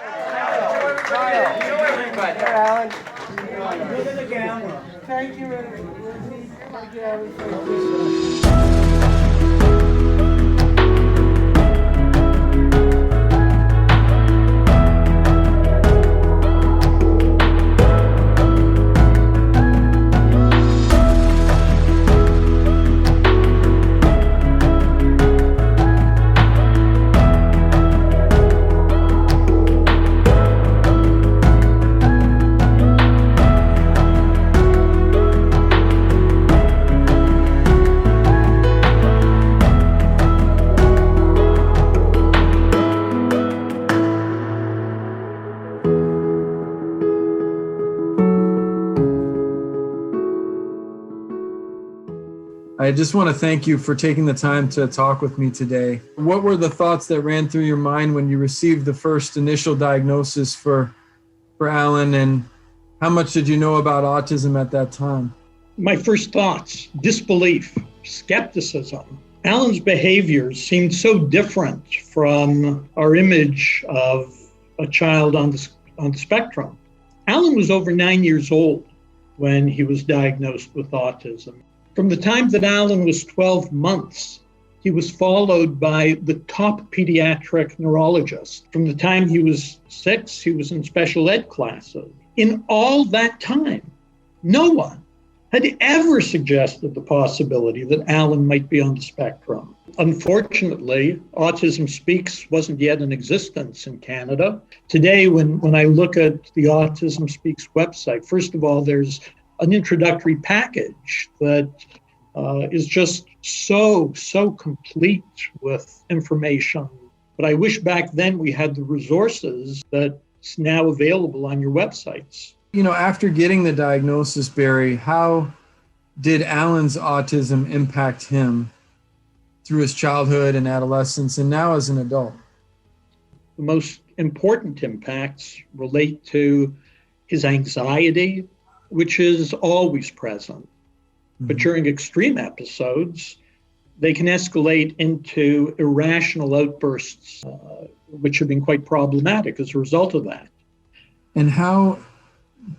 Show everybody. Here, Alan. Look at the camera. Thank you, I just want to thank you for taking the time to talk with me today. What were the thoughts that ran through your mind when you received the first initial diagnosis for Alan, and how much did you know about autism at that time? My first thoughts, disbelief, skepticism. Alan's behaviors seemed so different from our image of a child on the spectrum. Alan was over 9 years old when he was diagnosed with autism. From the time that Alan was 12 months, he was followed by the top pediatric neurologist. From the time he was 6, he was in special ed classes. In all that time, no one had ever suggested the possibility that Alan might be on the spectrum. Unfortunately, Autism Speaks wasn't yet in existence in Canada. Today, when I look at the Autism Speaks website, first of all, there's an introductory package that is just so complete with information. But I wish back then we had the resources that's now available on your websites. You know, after getting the diagnosis, Barry, how did Alan's autism impact him through his childhood and adolescence and now as an adult? The most important impacts relate to his anxiety, which is always present. But during extreme episodes, they can escalate into irrational outbursts, which have been quite problematic as a result of that. And how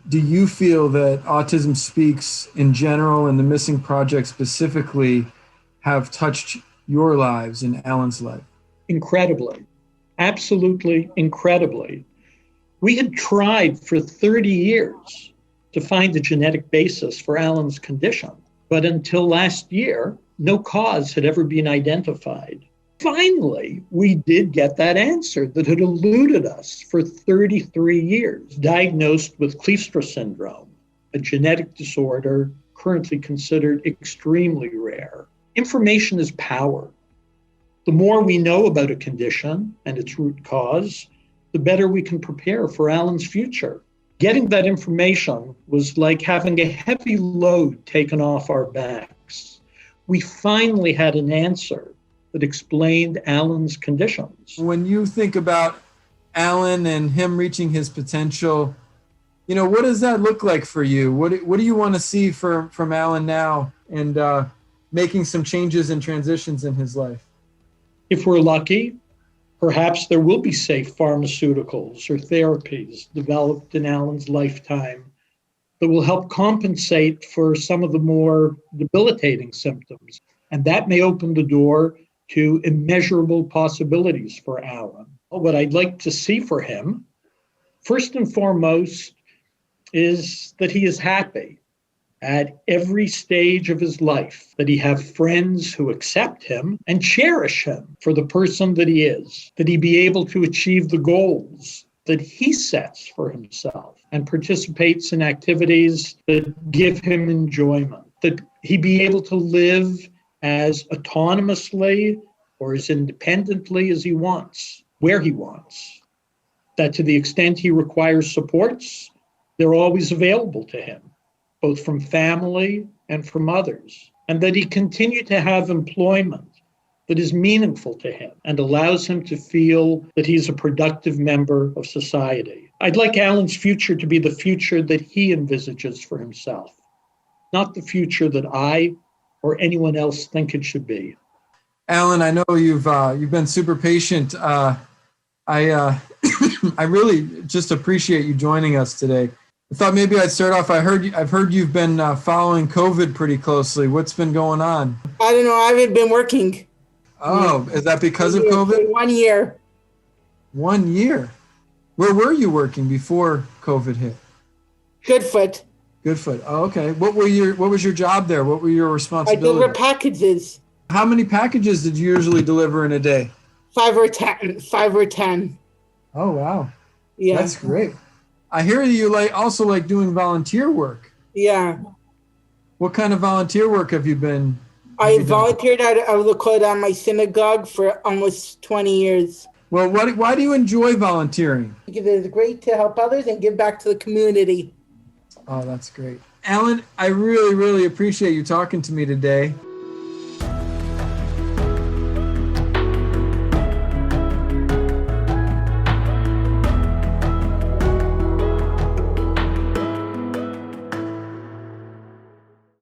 do you feel that Autism Speaks in general and the Missing Project specifically have touched your lives and Alan's life? Incredibly, absolutely incredibly. We had tried for 30 years to find the genetic basis for Alan's condition. But until last year, no cause had ever been identified. Finally, we did get that answer that had eluded us for 33 years, diagnosed with Kleefstra syndrome, a genetic disorder currently considered extremely rare. Information is power. The more we know about a condition and its root cause, the better we can prepare for Alan's future. Getting that information was like having a heavy load taken off our backs. We finally had an answer that explained Alan's conditions. When you think about Alan and him reaching his potential, you know, what does that look like for you? What do you want to see from Alan now and making some changes and transitions in his life? If we're lucky, perhaps there will be safe pharmaceuticals or therapies developed in Alan's lifetime that will help compensate for some of the more debilitating symptoms. And that may open the door to immeasurable possibilities for Alan. What I'd like to see for him, first and foremost, is that he is happy at every stage of his life, that he have friends who accept him and cherish him for the person that he is, that he be able to achieve the goals that he sets for himself and participates in activities that give him enjoyment, that he be able to live as autonomously or as independently as he wants, where he wants, that to the extent he requires supports, they're always available to him, both from family and from others, and that he continue to have employment that is meaningful to him and allows him to feel that he's a productive member of society. I'd like Alan's future to be the future that he envisages for himself, not the future that I or anyone else think it should be. Alan, I know you've been super patient. I I really just appreciate you joining us today. I thought maybe I'd start off. I've heard you've been following COVID pretty closely. What's been going on? I don't know. I haven't been working. Oh, is that because of For COVID? 1 year. 1 year. Where were you working before COVID hit? Goodfoot. Goodfoot. Oh, okay. What was your job there? What were your I responsibilities? deliver packages. How many packages did you usually deliver in a day? 5 or 10. 5 or 10. Oh, wow. Yeah. That's great. I hear you also like doing volunteer work. Yeah. What kind of volunteer work have you been? I volunteered at a Lakota my synagogue for almost 20 years. Well, why do you enjoy volunteering? Because it's great to help others and give back to the community. Oh, that's great. Alan, I really, really appreciate you talking to me today.